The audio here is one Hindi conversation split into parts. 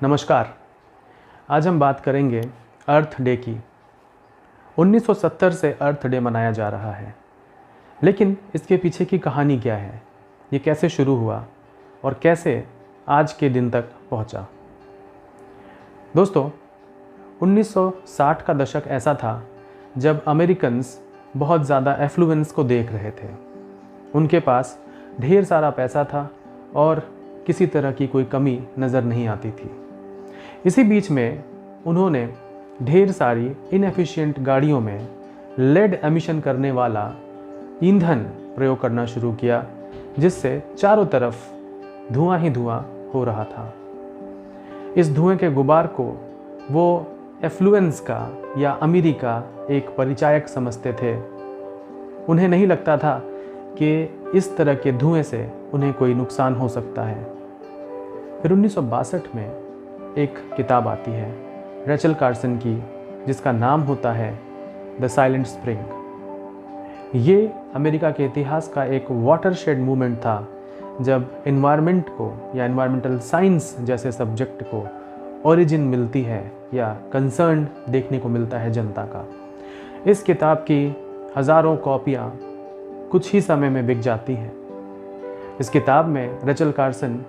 नमस्कार। आज हम बात करेंगे अर्थ डे की। 1970 से अर्थ डे मनाया जा रहा है, लेकिन इसके पीछे की कहानी क्या है, ये कैसे शुरू हुआ और कैसे आज के दिन तक पहुंचा। दोस्तों, 1960 का दशक ऐसा था जब अमेरिकन्स बहुत ज़्यादा एफ्लुएंस को देख रहे थे। उनके पास ढेर सारा पैसा था और किसी तरह की कोई कमी नज़र नहीं आती थी। इसी बीच में उन्होंने ढेर सारी इनएफिशिएंट गाड़ियों में लेड एमिशन करने वाला ईंधन प्रयोग करना शुरू किया, जिससे चारों तरफ धुआं ही धुआं हो रहा था। इस धुएं के गुबार को वो एफ्लुएंस का या अमीरी का एक परिचायक समझते थे। उन्हें नहीं लगता था कि इस तरह के धुएं से उन्हें कोई नुकसान हो सकता है। फिर 1962 में एक किताब आती है रेचल कार्सन की, जिसका नाम होता है द साइलेंट स्प्रिंग। ये अमेरिका के इतिहास का एक वाटरशेड मूवमेंट था, जब एनवायरनमेंट को या एनवायरमेंटल साइंस जैसे सब्जेक्ट को ओरिजिन मिलती है या कंसर्न देखने को मिलता है जनता का। इस किताब की हज़ारों कॉपियाँ कुछ ही समय में बिक जाती हैं। इस किताब में रेचल कार्सन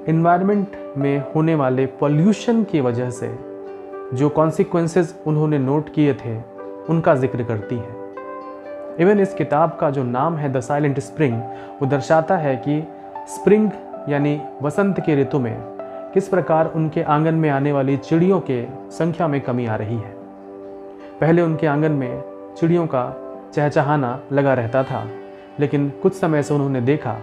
एनवायरनमेंट में होने वाले पॉल्यूशन की वजह से जो कॉन्सिक्वेंसेस उन्होंने नोट किए थे, उनका जिक्र करती है। इवन इस किताब का जो नाम है द साइलेंट स्प्रिंग, वो दर्शाता है कि स्प्रिंग यानी वसंत के ऋतु में किस प्रकार उनके आंगन में आने वाली चिड़ियों के संख्या में कमी आ रही है। पहले उनके आंगन में चिड़ियों का चहचहाना लगा रहता था, लेकिन कुछ समय से उन्होंने देखा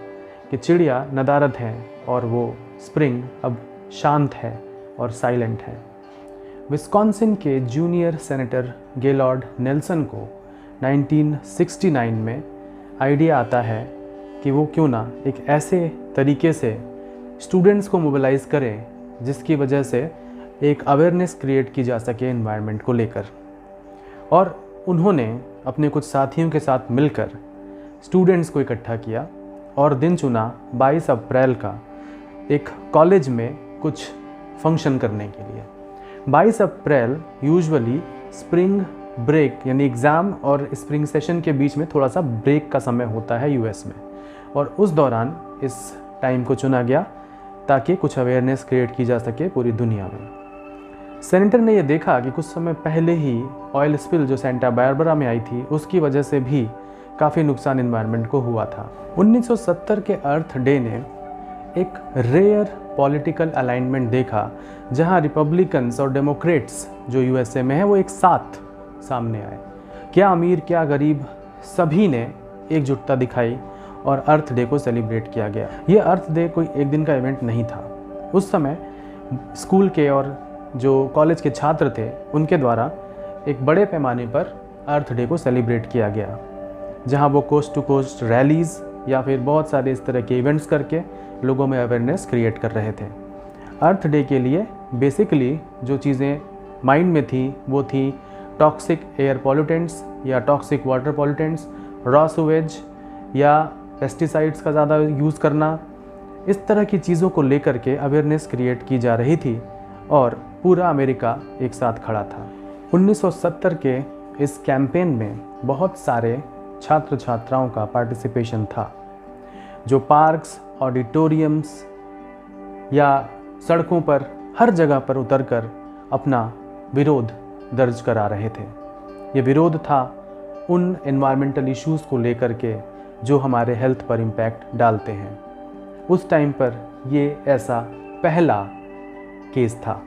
कि चिड़िया नदारद हैं और वो स्प्रिंग अब शांत है और साइलेंट है। विस्कॉन्सिन के जूनियर सेनेटर गेलॉर्ड नेल्सन को 1969 में आइडिया आता है कि वो क्यों ना एक ऐसे तरीके से स्टूडेंट्स को मोबिलाइज़ करें जिसकी वजह से एक अवेयरनेस क्रिएट की जा सके एनवायरनमेंट को लेकर। और उन्होंने अपने कुछ साथियों के साथ मिलकर स्टूडेंट्स को इकट्ठा किया और दिन चुना 22 अप्रैल का एक कॉलेज में कुछ फंक्शन करने के लिए। 22 अप्रैल यूजुअली स्प्रिंग ब्रेक यानी एग्ज़ाम और स्प्रिंग सेशन के बीच में थोड़ा सा ब्रेक का समय होता है यूएस में, और उस दौरान इस टाइम को चुना गया ताकि कुछ अवेयरनेस क्रिएट की जा सके पूरी दुनिया में। सेनेटर ने यह देखा कि कुछ समय पहले ही ऑयल स्पिल जो सेंटा बारबरा में आई थी, उसकी वजह से भी काफ़ी नुकसान एनवायरनमेंट को हुआ था। 1970 के अर्थ डे ने एक रेयर पॉलिटिकल अलाइनमेंट देखा, जहां रिपब्लिकन्स और डेमोक्रेट्स जो यूएसए में है वो एक साथ सामने आए। क्या अमीर क्या गरीब, सभी ने एकजुटता दिखाई और अर्थ डे को सेलिब्रेट किया गया। ये अर्थ डे कोई एक दिन का इवेंट नहीं था। उस समय स्कूल के और जो कॉलेज के छात्र थे, उनके द्वारा एक बड़े पैमाने पर अर्थ डे को सेलिब्रेट किया गया, जहां वो कोस्ट टू कोस्ट रैलीज़ या फिर बहुत सारे इस तरह के इवेंट्स करके लोगों में अवेयरनेस क्रिएट कर रहे थे। अर्थ डे के लिए बेसिकली जो चीज़ें माइंड में थी वो थी टॉक्सिक एयर पॉल्यूटेंट्स या toxic water pollutants, raw sewage या पेस्टिसाइड्स का ज़्यादा यूज़ करना। इस तरह की चीज़ों को लेकर के अवेयरनेस क्रिएट की जा रही थी और पूरा अमेरिका एक साथ खड़ा था। 1970 के इस कैंपेन में बहुत सारे छात्र छात्राओं का पार्टिसिपेशन था, जो पार्क्स, ऑडिटोरियम्स या सड़कों पर हर जगह पर उतरकर अपना विरोध दर्ज करा रहे थे। ये विरोध था उन एनवायरमेंटल इश्यूज़ को लेकर के जो हमारे हेल्थ पर इम्पैक्ट डालते हैं। उस टाइम पर ये ऐसा पहला केस था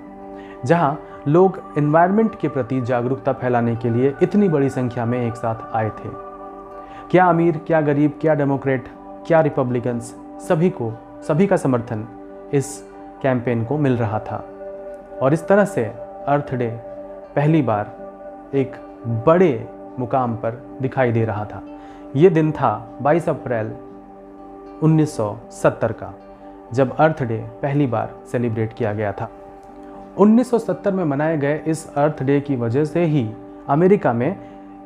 जहां लोग एनवायरनमेंट के प्रति जागरूकता फैलाने के लिए इतनी बड़ी संख्या में एक साथ आए थे। क्या अमीर क्या गरीब, क्या डेमोक्रेट क्या रिपब्लिकन्स, सभी का समर्थन इस कैंपेन को मिल रहा था। और इस तरह से अर्थ डे पहली बार एक बड़े मुकाम पर दिखाई दे रहा था। ये दिन था 22 अप्रैल 1970 का, जब अर्थ डे पहली बार सेलिब्रेट किया गया था। 1970 में मनाए गए इस अर्थ डे की वजह से ही अमेरिका में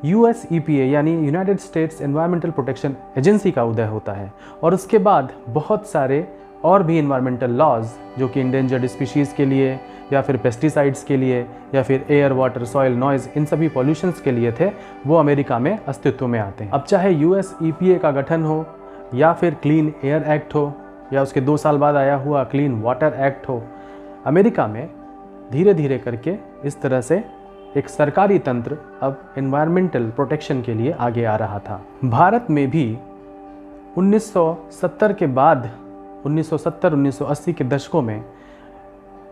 यूएस EPA यानी United states environmental protection agency का उदय होता है, और उसके बाद बहुत सारे और भी इन्वायरमेंटल लॉज जो कि इंडेंजर्ड स्पीशीज़ के लिए या फिर पेस्टिसाइड्स के लिए या फिर एयर, वाटर, सॉइल, नॉइज़, इन सभी पॉल्यूशंस के लिए थे, वो अमेरिका में अस्तित्व में आते हैं। अब चाहे यूएस EPA का गठन हो या फिर क्लीन एयर एक्ट हो या उसके 2 साल बाद आया हुआ क्लीन वाटर एक्ट हो, अमेरिका में धीरे धीरे करके इस तरह से एक सरकारी तंत्र अब एनवायरमेंटल प्रोटेक्शन के लिए आगे आ रहा था। भारत में भी 1970 के बाद 1970-1980 के दशकों में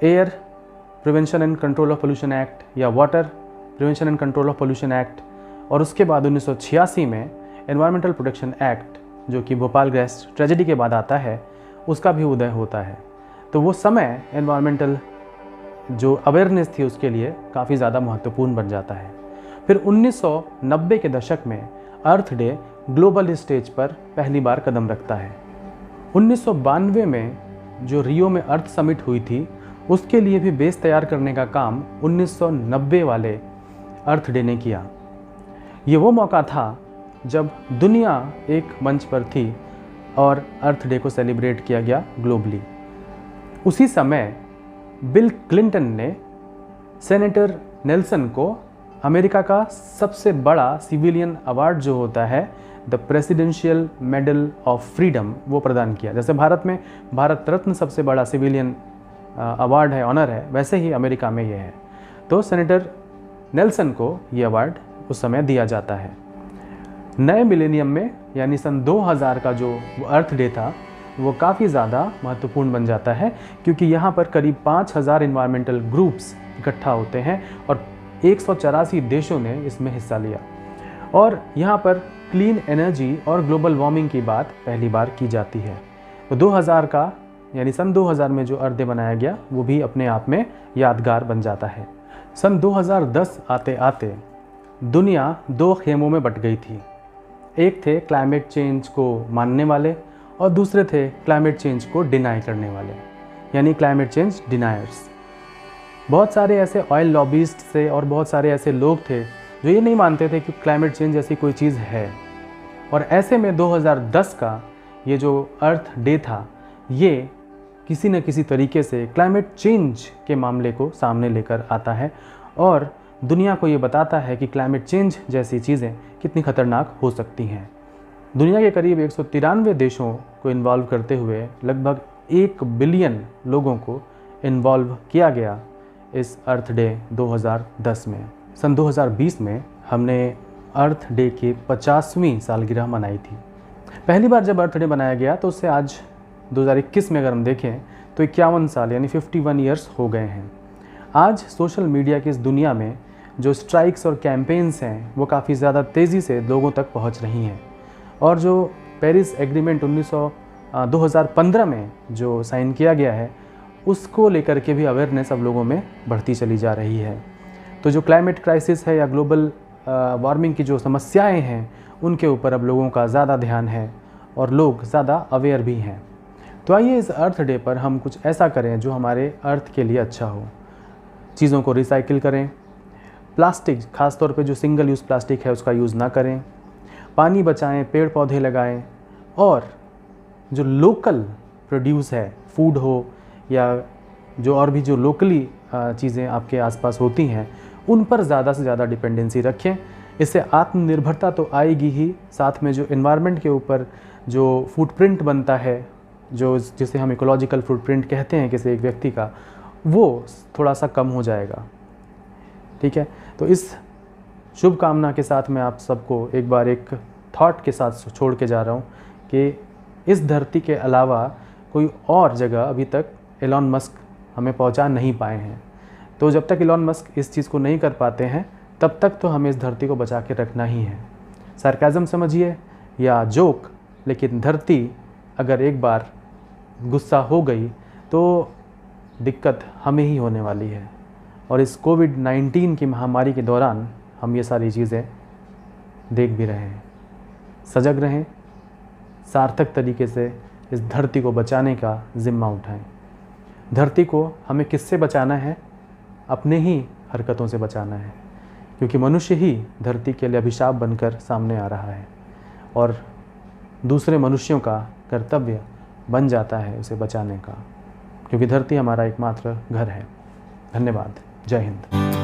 air prevention and control of pollution act या water prevention and control of pollution act और उसके बाद 1986 में एनवायरमेंटल प्रोटेक्शन एक्ट जो कि भोपाल गैस ट्रेजेडी के बाद आता है, उसका भी उदय होता है। तो वो समय एनवायरमेंटल जो अवेयरनेस थी उसके लिए काफ़ी ज़्यादा महत्वपूर्ण बन जाता है। फिर 1990 के दशक में अर्थ डे ग्लोबल स्टेज पर पहली बार कदम रखता है। 1992 में जो रियो में अर्थ समिट हुई थी, उसके लिए भी बेस तैयार करने का काम 1990 वाले अर्थ डे ने किया। ये वो मौका था जब दुनिया एक मंच पर थी और अर्थ डे को सेलिब्रेट किया गया ग्लोबली। उसी समय बिल क्लिंटन ने सेनेटर नेल्सन को अमेरिका का सबसे बड़ा सिविलियन अवार्ड जो होता है the presidential medal of freedom, वो प्रदान किया। जैसे भारत में भारत रत्न सबसे बड़ा सिविलियन अवार्ड है, ऑनर है, वैसे ही अमेरिका में ये है। तो सेनेटर नेल्सन को ये अवार्ड उस समय दिया जाता है। नए मिलेनियम में यानी सन 2000 का जो अर्थ डे था वो काफ़ी ज़्यादा महत्वपूर्ण बन जाता है, क्योंकि यहाँ पर करीब 5000 इन्वायरमेंटल ग्रुप्स इकट्ठा होते हैं और 184 देशों ने इसमें हिस्सा लिया। और यहाँ पर क्लीन एनर्जी और ग्लोबल वार्मिंग की बात पहली बार की जाती है। तो 2000 का यानी सन 2000 में जो अर्थ डे बनाया गया वो भी अपने आप में यादगार बन जाता है। सन 2010 आते आते दुनिया 2 खेमों में बट गई थी। एक थे क्लाइमेट चेंज को मानने वाले और दूसरे थे क्लाइमेट चेंज को डिनाई करने वाले, यानी क्लाइमेट चेंज डिनायर्स। बहुत सारे ऐसे ऑयल लॉबिस्ट थे और बहुत सारे ऐसे लोग थे जो ये नहीं मानते थे कि क्लाइमेट चेंज ऐसी कोई चीज़ है। और ऐसे में 2010 का ये जो अर्थ डे था, ये किसी न किसी तरीके से क्लाइमेट चेंज के मामले को सामने लेकर आता है और दुनिया को ये बताता है कि क्लाइमेट चेंज जैसी चीज़ें कितनी खतरनाक हो सकती हैं। दुनिया के करीब 193 देशों को इन्वॉल्व करते हुए लगभग 1 बिलियन लोगों को इन्वॉल्व किया गया इस अर्थ डे 2010 में। सन 2020 में हमने अर्थ डे की 50वीं सालगिरह मनाई थी। पहली बार जब अर्थ डे बनाया गया तो उससे आज 2021 में अगर हम देखें तो 51 साल यानी 51 ईयर्स हो गए हैं। आज सोशल मीडिया की इस दुनिया में जो स्ट्राइक्स और कैंपेन्स हैं वो काफ़ी ज़्यादा तेज़ी से लोगों तक पहुंच रही हैं और जो पेरिस एग्रीमेंट 2015 में जो साइन किया गया है उसको लेकर के भी अवेयरनेस अब लोगों में बढ़ती चली जा रही है। तो जो क्लाइमेट क्राइसिस है या ग्लोबल वार्मिंग की जो समस्याएं हैं उनके ऊपर अब लोगों का ज़्यादा ध्यान है और लोग ज़्यादा अवेयर भी हैं। तो आइए इस अर्थ डे पर हम कुछ ऐसा करें जो हमारे अर्थ के लिए अच्छा हो। चीज़ों को रिसाइकिल करें, प्लास्टिक खास तौर पे जो सिंगल यूज़ प्लास्टिक है उसका यूज़ ना करें, पानी बचाएं, पेड़ पौधे लगाएं और जो लोकल प्रोड्यूस है, फूड हो या जो और भी जो लोकली चीज़ें आपके आसपास होती हैं उन पर ज़्यादा से ज़्यादा डिपेंडेंसी रखें। इससे आत्मनिर्भरता तो आएगी ही, साथ में जो एनवायरनमेंट के ऊपर जो फुटप्रिंट बनता है, जो जिसे हम इकोलॉजिकल फुटप्रिंट कहते हैं किसी एक व्यक्ति का, वो थोड़ा सा कम हो जाएगा। ठीक है, तो इस शुभकामना के साथ मैं आप सबको एक बार एक थॉट के साथ छोड़ के जा रहा हूँ कि इस धरती के अलावा कोई और जगह अभी तक एलॉन मस्क हमें पहुँचा नहीं पाए हैं। तो जब तक एलॉन मस्क इस चीज़ को नहीं कर पाते हैं तब तक तो हमें इस धरती को बचा के रखना ही है। सरकाज़म समझिए या जोक, लेकिन धरती अगर एक बार गुस्सा हो गई तो दिक्कत हमें ही होने वाली है। और इस कोविड-19 की महामारी के दौरान हम ये सारी चीज़ें देख भी रहे हैं। सजग रहें, सार्थक तरीके से इस धरती को बचाने का ज़िम्मा उठाएं। धरती को हमें किससे बचाना है? अपने ही हरकतों से बचाना है, क्योंकि मनुष्य ही धरती के लिए अभिशाप बनकर सामने आ रहा है और दूसरे मनुष्यों का कर्तव्य बन जाता है उसे बचाने का, क्योंकि धरती हमारा एकमात्र घर है। धन्यवाद। जय हिंद।